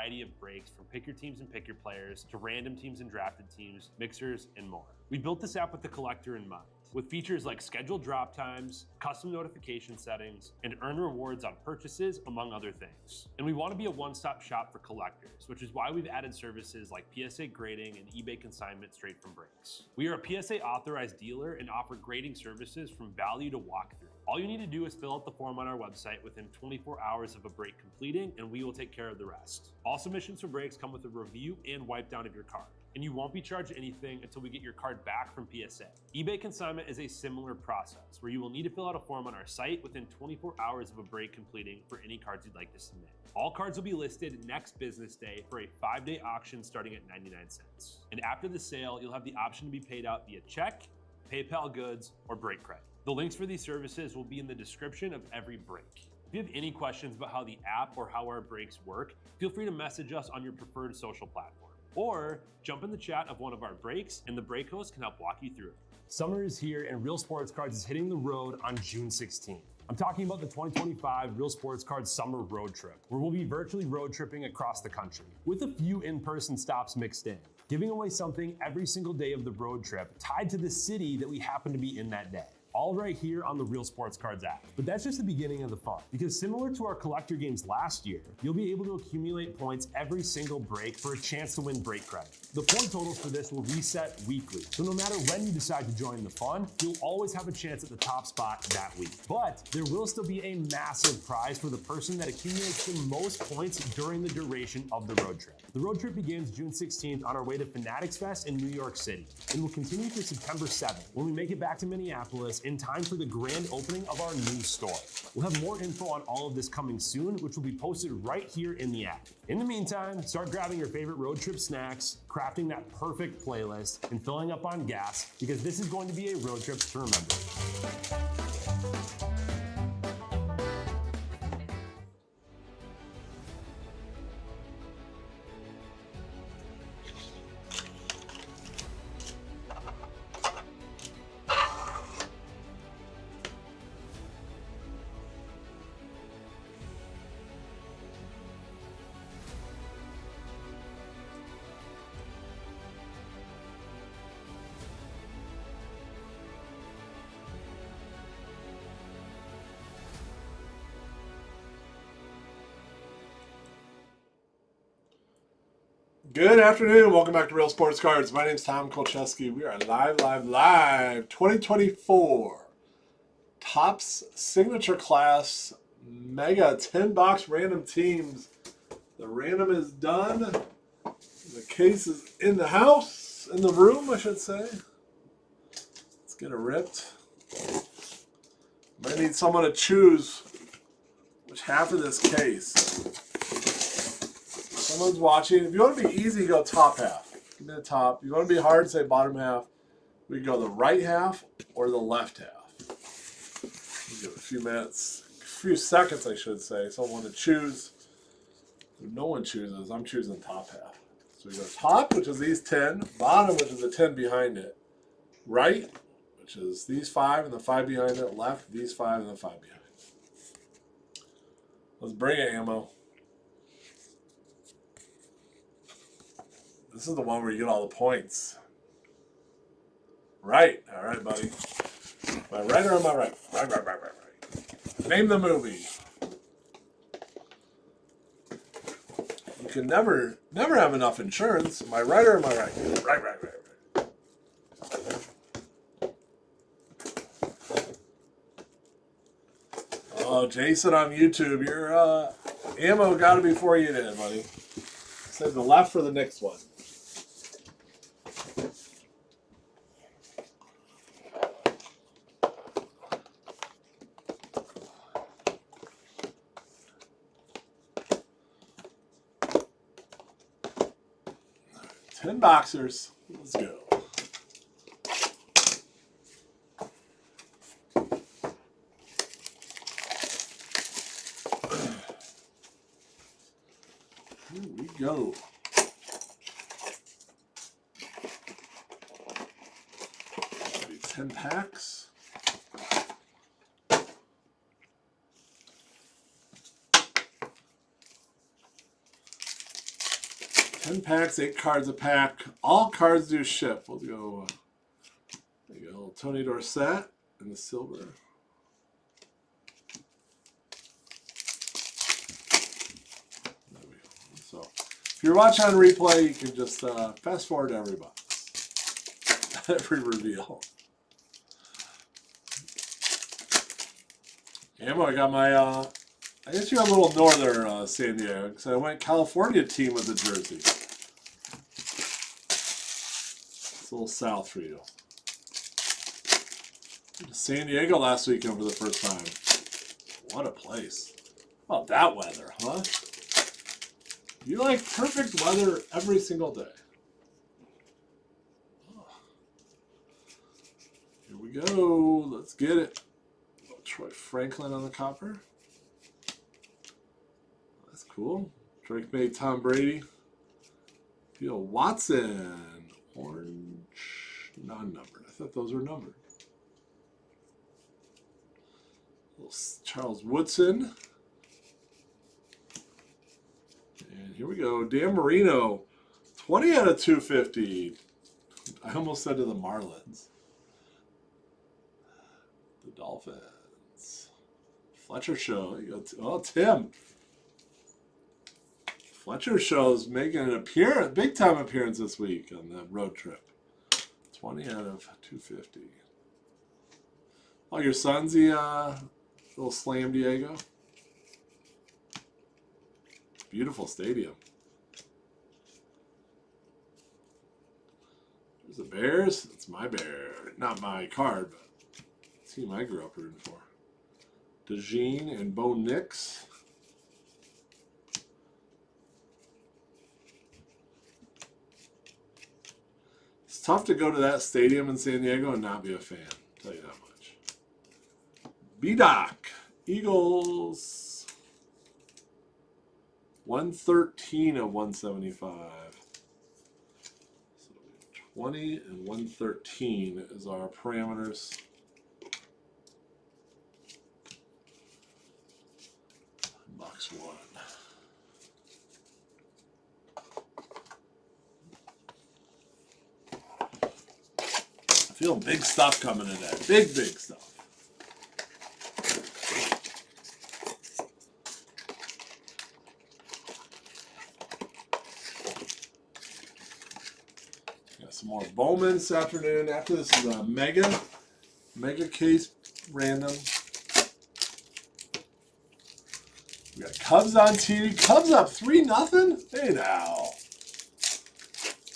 variety of brakes from pick your teams and pick your players to random teams and drafted teams, mixers, and more. We built this app with the collector in mind, with features like scheduled drop times, custom notification settings, and earn rewards on purchases, among other things. And we want to be a one-stop shop for collectors, which is why we've added services like PSA grading and eBay consignment straight from Brakes. We are a PSA authorized dealer and offer grading services from value to walkthrough. All you need to do is fill out the form on our website within 24 hours of a break completing, and we will take care of the rest. All submissions for breaks come with a review and wipe down of your card, and you won't be charged anything until we get your card back from PSA. eBay consignment is a similar process where you will need to fill out a form on our site within 24 hours of a break completing for any cards you'd like to submit. All cards will be listed next business day for a 5-day auction starting at 99 cents. And after the sale, you'll have the option to be paid out via check, PayPal goods, or break credit. The links for these services will be in the description of every break. If you have any questions about how the app or how our breaks work, feel free to message us on your preferred social platform. Or jump in the chat of one of our breaks and the break host can help walk you through it. Summer is here and Real Sports Cards is hitting the road on June 16th. I'm talking about the 2025 Real Sports Cards Summer Road Trip, where we'll be virtually road tripping across the country, with a few in-person stops mixed in, giving away something every single day of the road trip tied to the city that we happen to be in that day. All right here on the Real Sports Cards app. But that's just the beginning of the fun, because similar to our collector games last year, you'll be able to accumulate points every single break for a chance to win break credit. The point totals for this will reset weekly, so no matter when you decide to join the fun, you'll always have a chance at the top spot that week. But there will still be a massive prize for the person that accumulates the most points during the duration of the road trip. The road trip begins June 16th on our way to Fanatics Fest in New York City, and will continue through September 7th when we make it back to Minneapolis in time for the grand opening of our new store. We'll have more info on all of this coming soon, which will be posted right here in the app. In the meantime, start grabbing your favorite road trip snacks, crafting that perfect playlist, and filling up on gas, because this is going to be a road trip to remember. Good afternoon. Welcome back to Real Sports Cards. My name is Tom Kolcheski. We are live. 2024 Topps Signature Class Mega 10-box random teams. The random is done. The case is in the house, in the room, I should say. Let's get it ripped. Might need someone to choose which half of this case. Someone's watching. If you want to be easy, go top half. Give me the top. If you want to be hard, say bottom half. We can go the right half or the left half. We'll give it a few minutes, a few seconds, I should say. Someone to choose. If no one chooses, I'm choosing top half. So we go top, which is these 10. Bottom, which is the 10 behind it. Right, which is these 5 and the 5 behind it. Left, these 5 and the 5 behind it. Let's bring it, Ammo. This is the one where you get all the points. Right. All right, buddy. Am I right or am I right? Right. Name the movie. You can never have enough insurance. Am I right or am I right? Right. Oh, Jason on YouTube, your ammo got to be before you did, buddy. Save the left for the next one. Ten boxers. Let's go. Here we go. Maybe 10 packs. 10 packs, 8 cards a pack. All cards do ship. We'll go. There you go. Tony Dorsett in the silver. There we go. So if you're watching on replay, you can just fast forward to every box. Every reveal. Ammo, I got my, I guess you got a little northern San Diego, because I went California team with the jersey. It's a little south for you. San Diego last weekend for the first time. What a place. Well, that weather, huh? You like perfect weather every single day. Oh. Here we go. Let's get it. Troy Franklin on the copper. That's cool. Drake May, Tom Brady. Theo Watson. Orange. Non-numbered. I thought those were numbered. Charles Woodson. And here we go. Dan Marino. 20 out of 250. I almost said to the Marlins. The Dolphins. Fletcher Show. You got, oh, Tim. Fletcher Show's making an appearance, big time appearance this week on the road trip. 20 out of 250. Oh, your son's the little Slam Diego. Beautiful stadium. There's the Bears. It's my bear. Not my card, but team I grew up rooting for. DeJean and Bo Nix. It's tough to go to that stadium in San Diego and not be a fan. I'll tell you that much. B-Doc. Eagles. 113 of 175. So 20 and 113 is our parameters. Box one. I feel big stuff coming in there. Big stuff. Got some more Bowman this afternoon. After this is a mega case random. We got Cubs on TV. Cubs up 3-0? Hey now.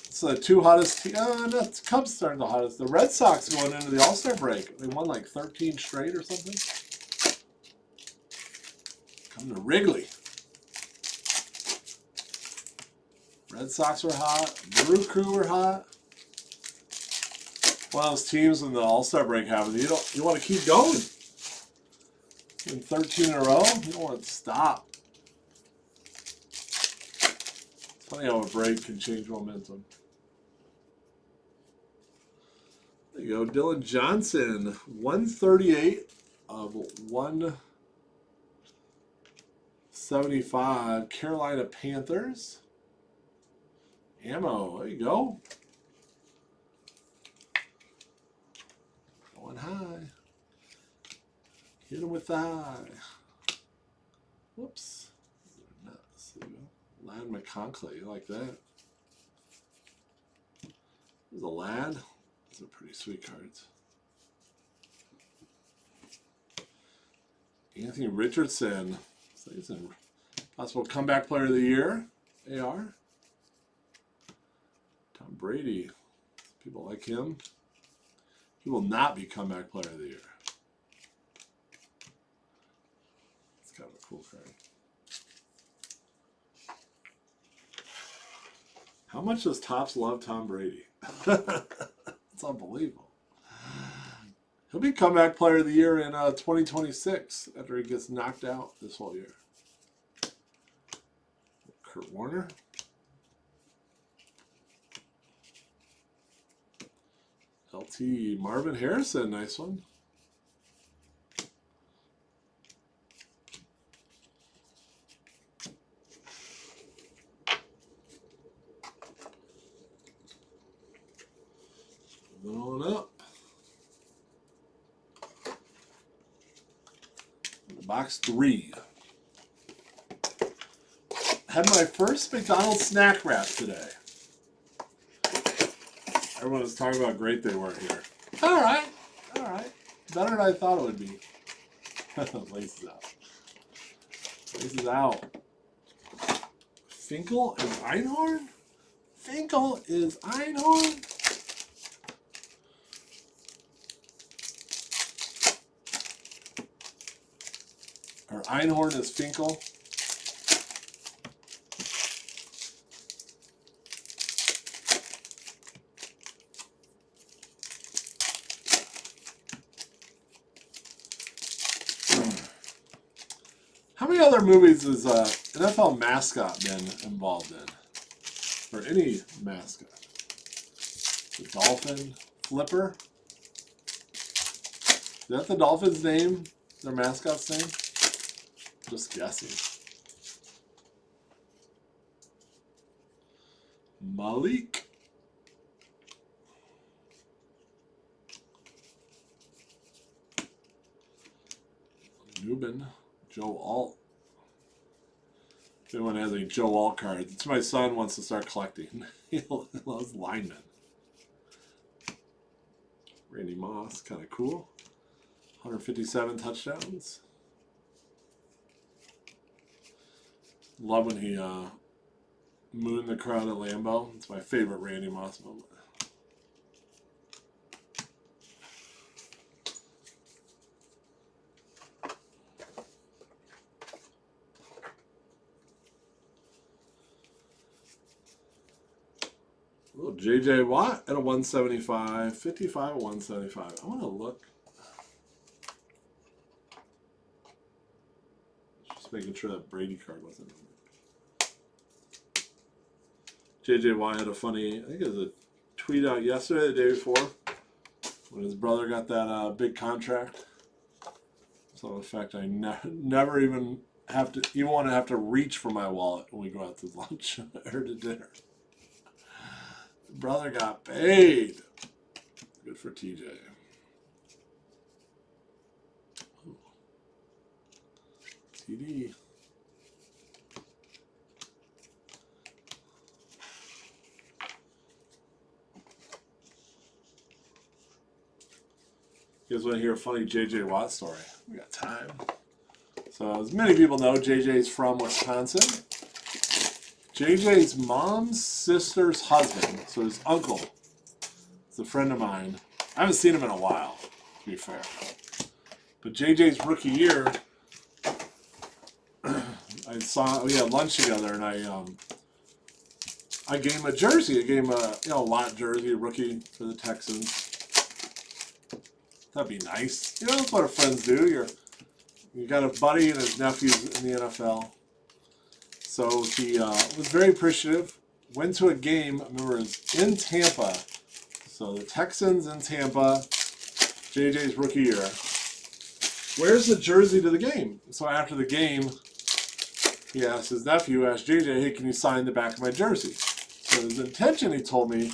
It's the two hottest teams. The Cubs starting the hottest. The Red Sox going into the All-Star break. They won like 13 straight or something. Coming to Wrigley. Red Sox were hot. Brew Crew were hot. One of those teams when the All-Star break happens, you want to keep going. In 13 in a row, you don't want to stop. It's funny how a break can change momentum. There you go, Dylan Johnson, 138 of 175. Carolina Panthers. Ammo, there you go. Going high. Hit him with the high. Whoops. Nuts. There you go. Lad McConkey, you like that? There's a lad. These are pretty sweet cards. Anthony Richardson. So he's a possible comeback player of the year. AR. Tom Brady. People like him. He will not be comeback player of the year. It's kind of a cool card. How much does Topps love Tom Brady? It's unbelievable. He'll be comeback player of the year in 2026 after he gets knocked out this whole year. Kurt Warner. LT Marvin Harrison, nice one. Moving on up. Box 3. Had my first McDonald's snack wrap today. Everyone was talking about how great they were here. All right. Better than I thought it would be. Laces out. Laces out. Finkel and Einhorn? Finkel is Einhorn? Or Einhorn is Finkel? How many other movies has NFL mascot been involved in? Or any mascot? The Dolphin Flipper? Is that the Dolphins' name? Their mascot's name? Just guessing. Malik. Newman. Joe Alt. If anyone has any Joe Alt cards, it's my son wants to start collecting. He loves linemen. Randy Moss, kind of cool. 157 touchdowns. Love when he mooned the crowd at Lambeau. It's my favorite Randy Moss moment. Little J.J. Watt at a 175. 55 at 175. I want to look. Just making sure that Brady card wasn't in there. J.J. Watt had a funny, I think it was a tweet out yesterday, the day before, when his brother got that big contract. So in fact, I never even want to have to reach for my wallet when we go out to lunch or to dinner. Brother got paid. Good for TJ. Ooh. TD. You guys want to hear a funny J.J. Watt story? We got time. So as many people know, J.J.'s from Wisconsin. JJ's mom's sister's husband, so his uncle, is a friend of mine. I haven't seen him in a while, to be fair. But JJ's rookie year, we had lunch together, and I gave him a jersey. I gave him a lot jersey, a rookie for the Texans. That'd be nice. You know, that's what our friends do. You got a buddy and his nephew's in the NFL. So he was very appreciative. Went to a game, I remember it was in Tampa. So the Texans in Tampa, JJ's rookie year. Where's the jersey to the game? So after the game, he asked his nephew, asked JJ, hey, can you sign the back of my jersey? So his intention, he told me,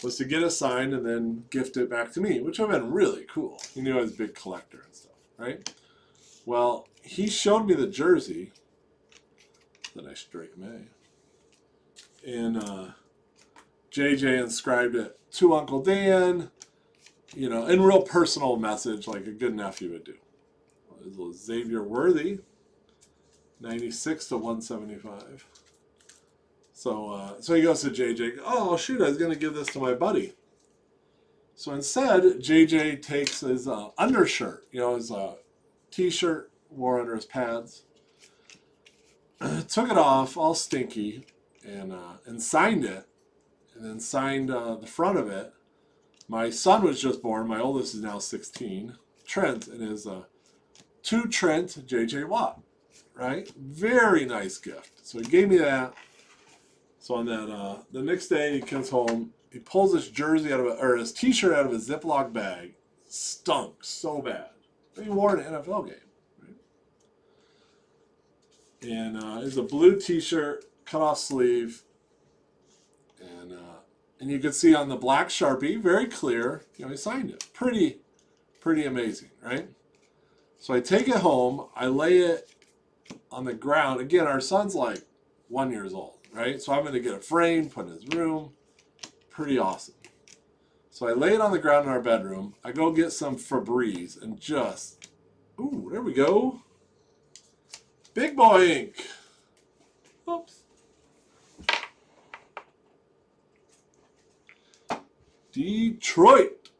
was to get it signed and then gift it back to me, which would have been really cool. He knew I was a big collector and stuff, right? Well, he showed me the jersey. The nice Drake May. And JJ inscribed it to Uncle Dan, in real personal message like a good nephew would do. It was Xavier Worthy, 96 to 175. So he goes to JJ, oh shoot, I was going to give this to my buddy. So instead, JJ takes his undershirt, his t-shirt wore under his pads, took it off, all stinky, and signed it, and then signed the front of it. My son was just born. My oldest is now 16. Trent, and his to Trent J.J. Watt, right? Very nice gift. So he gave me that. So on that, the next day he comes home, he pulls his jersey or his T-shirt out of his Ziploc bag. Stunk so bad. He wore it in an NFL game. And it's a blue T-shirt, cut off sleeve, and And you can see on the black Sharpie, very clear, he signed it. Pretty amazing, right? So I take it home, I lay it on the ground. Again, our son's like 1 year old, right? So I'm going to get a frame, put in his room. Pretty awesome. So I lay it on the ground in our bedroom. I go get some Febreze and just, ooh, there we go. Big boy ink. Oops. Detroit.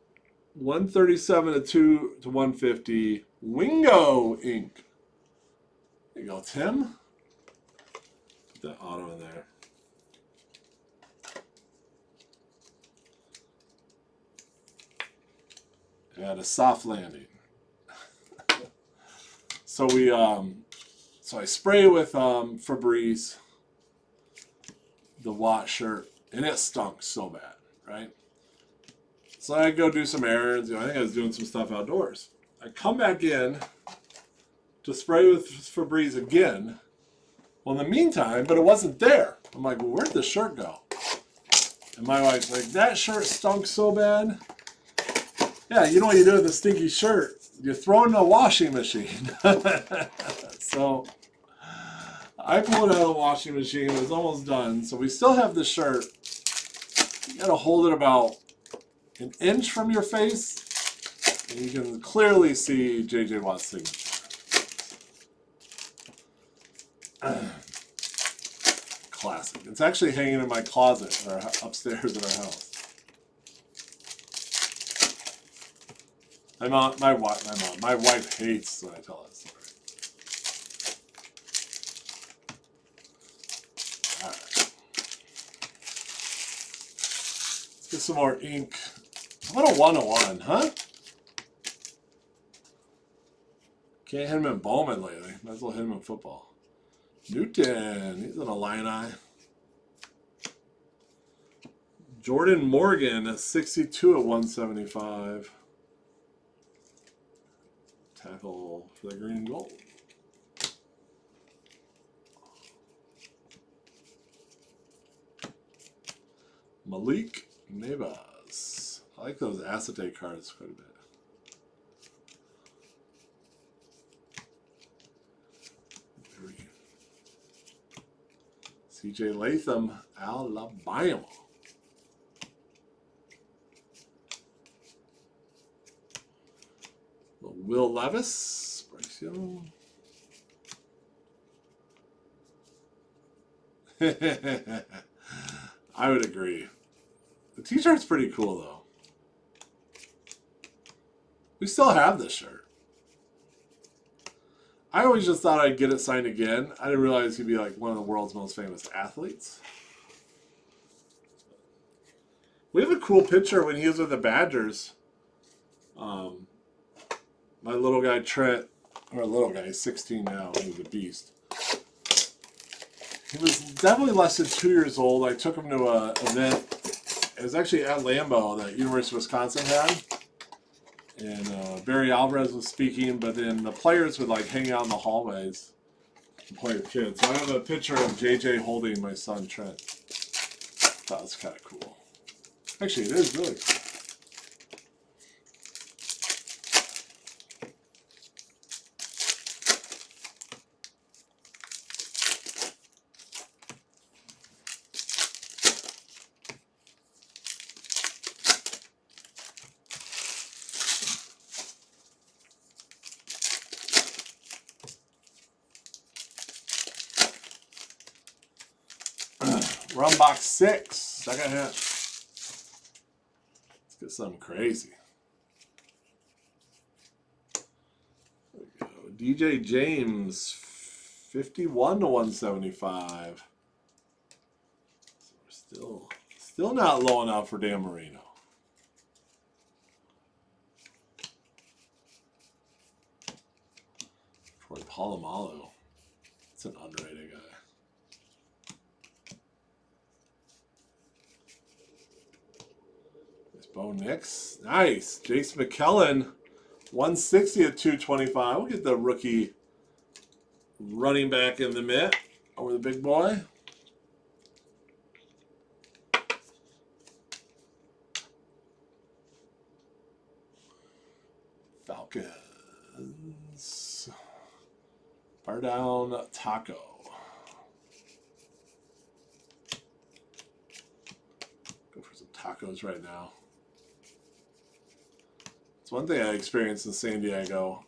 137 to 150. Wingo ink. There you go, Tim. Put that auto in there. And a soft landing. So so I spray with Febreze, the Watt shirt, and it stunk so bad, right? So I go do some errands. I think I was doing some stuff outdoors. I come back in to spray with Febreze again. Well, in the meantime, but it wasn't there. I'm like, well, where'd the shirt go? And my wife's like, that shirt stunk so bad. Yeah, you know what you do with a stinky shirt? You throw it in a washing machine. So I pulled it out of the washing machine. It was almost done. So we still have the shirt. You got to hold it about an inch from your face. And you can clearly see J.J. Watt's signature. Classic. It's actually hanging in my closet upstairs at our house. My wife hates when I tell that story. All right. Let's get some more ink. How about a 101, huh? Can't hit him in Bowman lately. Might as well hit him in football. Newton, he's an Illini. Jordan Morgan at 62 at 175. Tackle for the green and gold. Malik Nabas. I like those acetate cards quite a bit. CJ Latham, Alabama. Will Levis, Bryce Young. I would agree. The t-shirt's pretty cool, though. We still have this shirt. I always just thought I'd get it signed again. I didn't realize he'd be like one of the world's most famous athletes. We have a cool picture when he was with the Badgers. My little guy Trent, or little guy, he's 16 now, he's a beast. He was definitely less than 2 years old. I took him to an event. It was actually at Lambeau that University of Wisconsin had. And Barry Alvarez was speaking, but then the players would like hang out in the hallways and play with kids. So I have a picture of JJ holding my son Trent. That was kind of cool. Actually, it is really cool. Run box 6, second hit. Let's get something crazy. There we go. DJ James, 51 to 175. So we're still not low enough for Dan Marino. Troy Polamalu. That's an underrated guy. Bo Nix. Nice. Jace McKellen, 160 at 225. We'll get the rookie running back in the mitt over the big boy. Falcons. Bar down Taco. Go for some tacos right now. It's one thing I experienced in San Diego.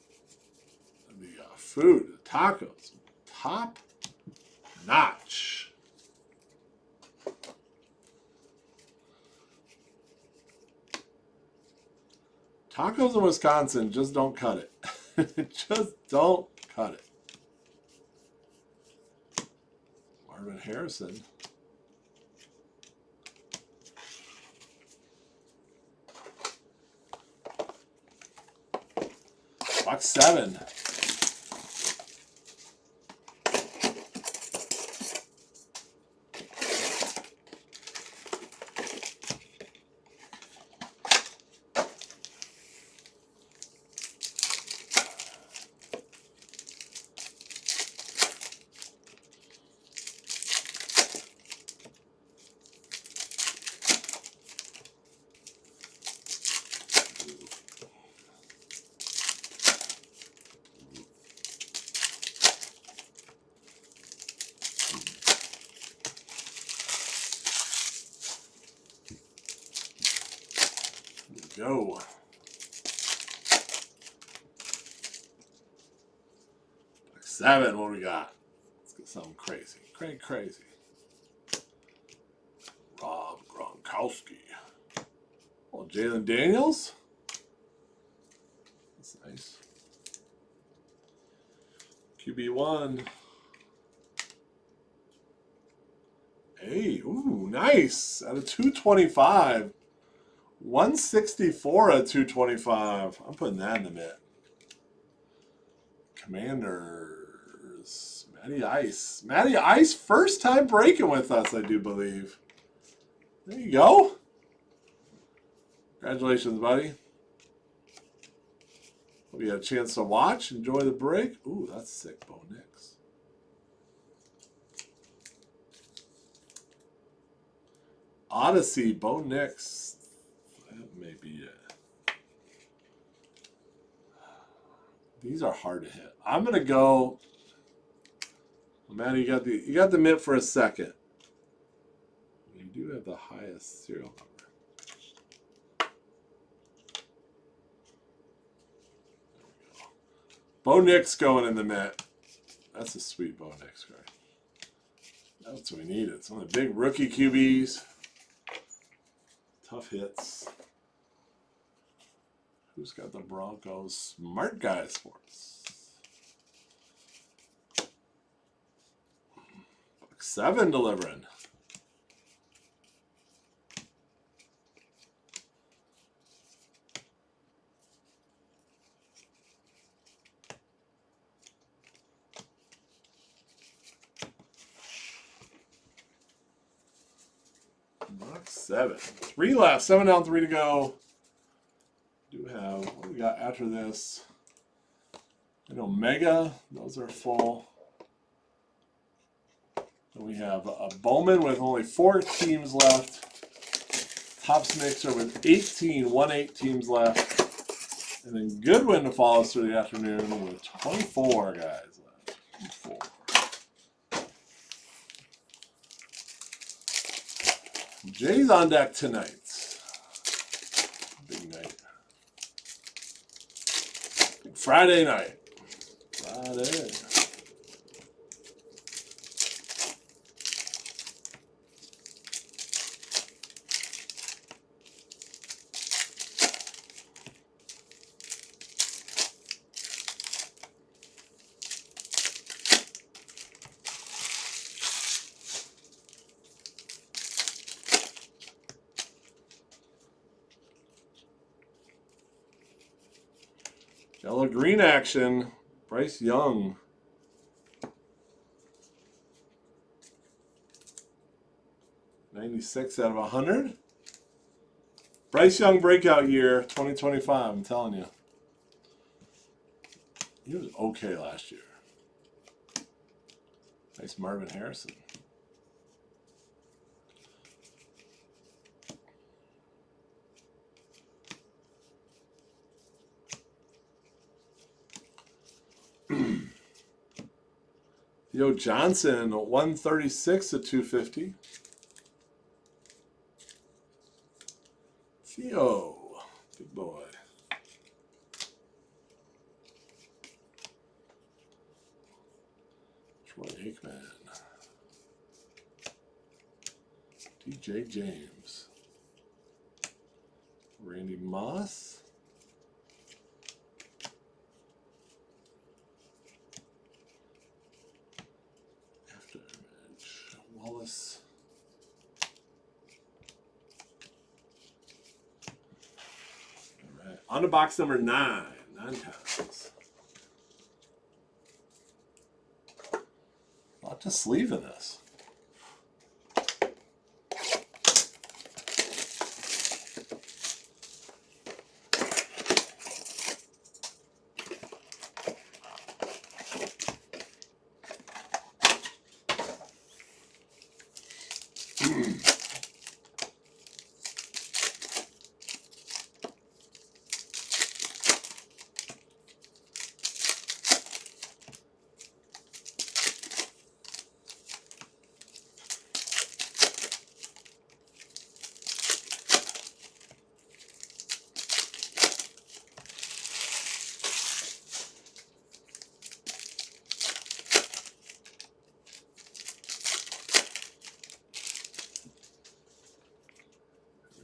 The food, the tacos, top notch. Tacos in Wisconsin just don't cut it. Just don't cut it. Marvin Harrison. Box 7. Go. Box 7, what do we got? Let's get something crazy. Crazy. Rob Gronkowski. Oh, Jalen Daniels. That's nice. QB1. Hey, ooh, nice. Out of 225. 164 at 225. I'm putting that in the mitt. Commanders. Matty Ice. Matty Ice, first time breaking with us, I do believe. There you go. Congratulations, buddy. Hope you had a chance to watch. Enjoy the break. Ooh, that's sick, Bo Nix. Odyssey, Bo Nix. That may be it. These are hard to hit. I'm gonna go. Matty, you got the mitt for a second. You do have the highest serial number. There we go. Bo Nix going in the mitt. That's a sweet Bo Nix card. That's what we needed. Some of the big rookie QBs. Tough hits. Who's got the Broncos? Smart Guy Sports. Box 7 delivering. Box 7. 3 left. 7 down, 3 to go. Do have, what do we got after this? An Omega. Those are full. Then we have a Bowman with only 4 teams left. Topps Mixer with 1-8 teams left. And then Goodwin to follow us through the afternoon with 24 guys left. 24. Jay's on deck tonight. Big night. Friday night. Friday. Yellow green action. Bryce Young. (96 out of 100). Bryce Young breakout year 2025. I'm telling you. He was okay last year. Nice Marvin Harrison. Yo Johnson, 136 to 250. Theo, big boy. Troy Aikman. DJ James. Randy Moss. After image. Wallace. All right. On to box number 9. 9 times. A lot to sleeve in this.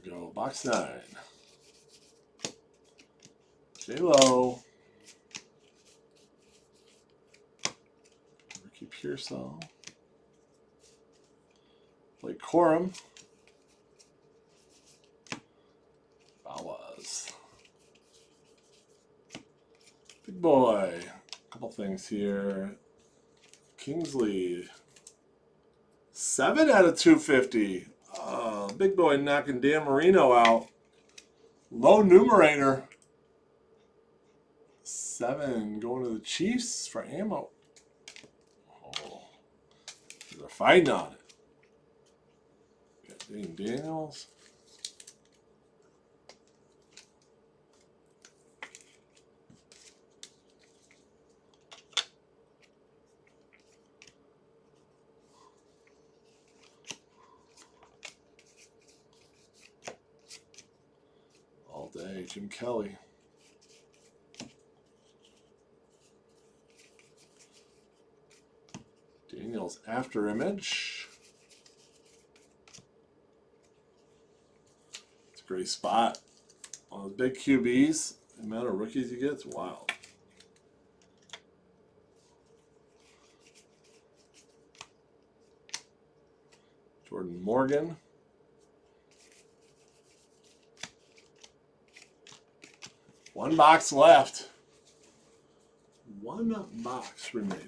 Go box 9. J-Lo. Ricky Pearsall. Blake Corum. Bawaz. Big boy. A couple things here. Kingsley. 7 out of 250. Big boy knocking Dan Marino out. Low numerator. 7 going to the Chiefs for ammo. Oh, they're fighting on it. Got Dane Daniels. All day, Jim Kelly. Daniels after image. It's a great spot. On the big QBs, the amount of rookies you get, it's wild. Jordan Morgan. One box left. One box remaining.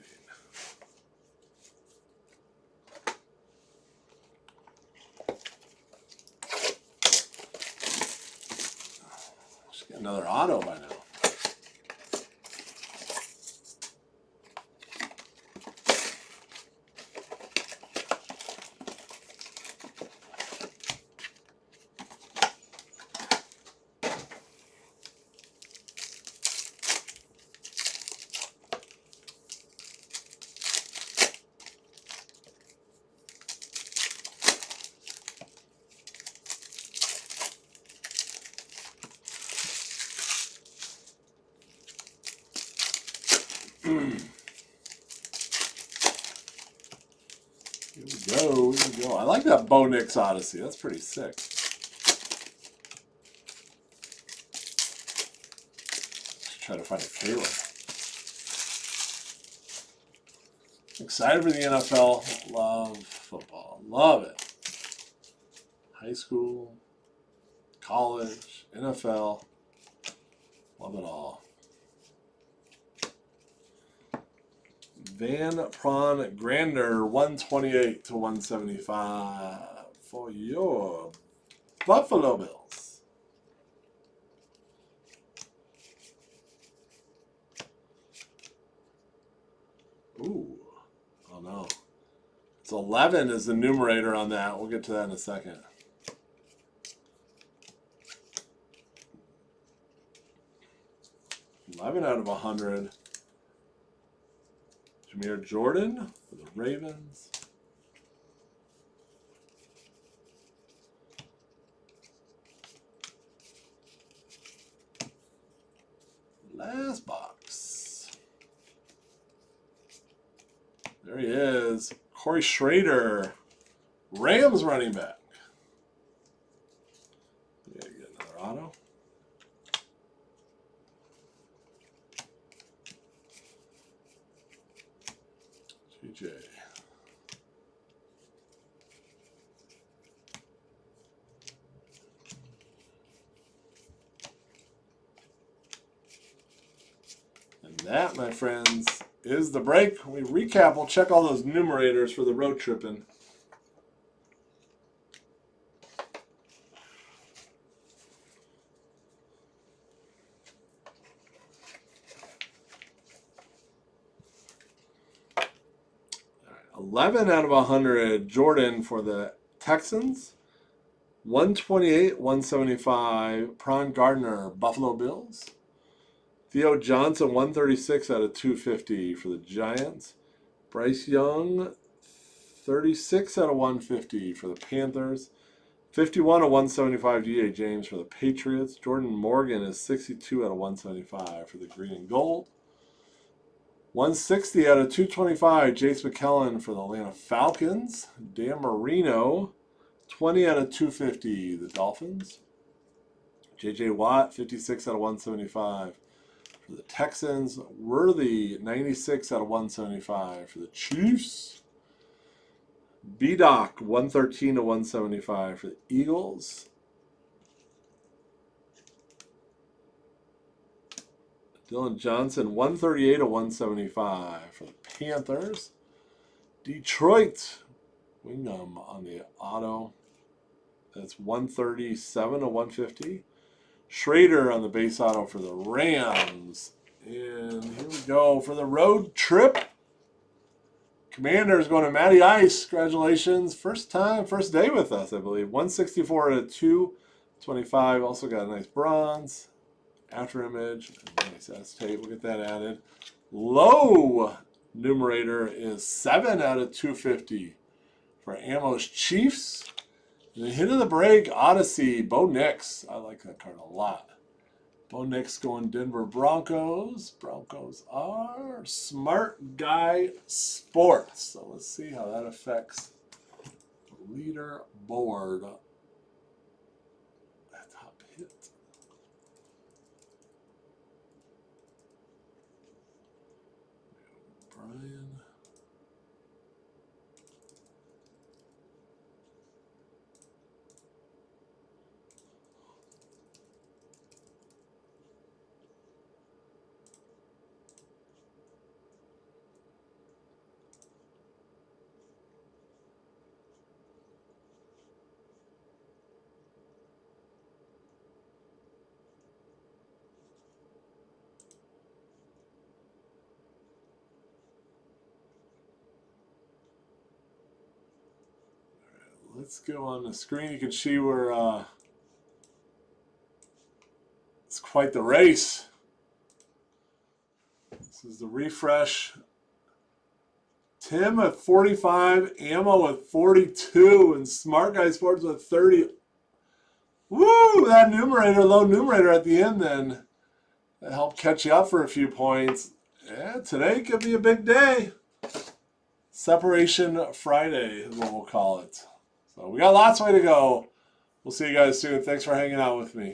Should get another auto by now. Here we go. I like that Bo Nix Odyssey. That's pretty sick. Let's try to find a Caleb. Excited for the NFL. Love football. Love it. High school, college, NFL. Love it all. Van Pron Grander, 128 to 175 for your Buffalo Bills. Ooh, oh no. It's 11 is the numerator on that. We'll get to that in a second. $11 out of 100. Jameer Jordan for the Ravens. Last box. There he is. Corey Schrader, Rams running back. Yeah, get another auto. GJ. And that, my friends, is the break. We recap. We'll check all those numerators for the road tripping. All right, 11 out of 100. Jordan for the Texans. 128, 175. Pron Gardner, Buffalo Bills. Theo Johnson, 136 out of 250 for the Giants. Bryce Young, 36 out of 150 for the Panthers. 51 out of 175 D.A. James for the Patriots. Jordan Morgan is 62 out of 175 for the Green and Gold. 160 out of 225, Jace McKellen for the Atlanta Falcons. Dan Marino, 20 out of 250, the Dolphins. J.J. Watt, 56 out of 175 for the Texans. Worthy, 96 out of 175 for the Chiefs. B-Doc, 113 to 175 for the Eagles. Dylan Johnson, 138 to 175 for the Panthers. Detroit, Wingham on the auto. That's 137 to 150. Schrader on the base auto for the Rams. And here we go for the road trip. Commanders going to Matty Ice. Congratulations. First day with us, I believe. 164 out of 225. Also got a nice bronze. After image. Nice acetate. We'll get that added. Low numerator is 7 out of 250 for Amos Chiefs. The hit of the break, Odyssey, Bo Nix. I like that card a lot. Bo Nix going Denver Broncos. Broncos are Smart Guy Sports. So let's see how that affects the leader board. That top hit. Brian. Let's go on the screen. You can see where it's quite the race. This is the refresh. Tim at 45, Ammo at 42, and Smart Guy Sports at 30. Woo! That numerator, low numerator at the end then. That helped catch you up for a few points. Yeah, today could be a big day. Separation Friday is what we'll call it. So we got lots of way to go. We'll see you guys soon. Thanks for hanging out with me.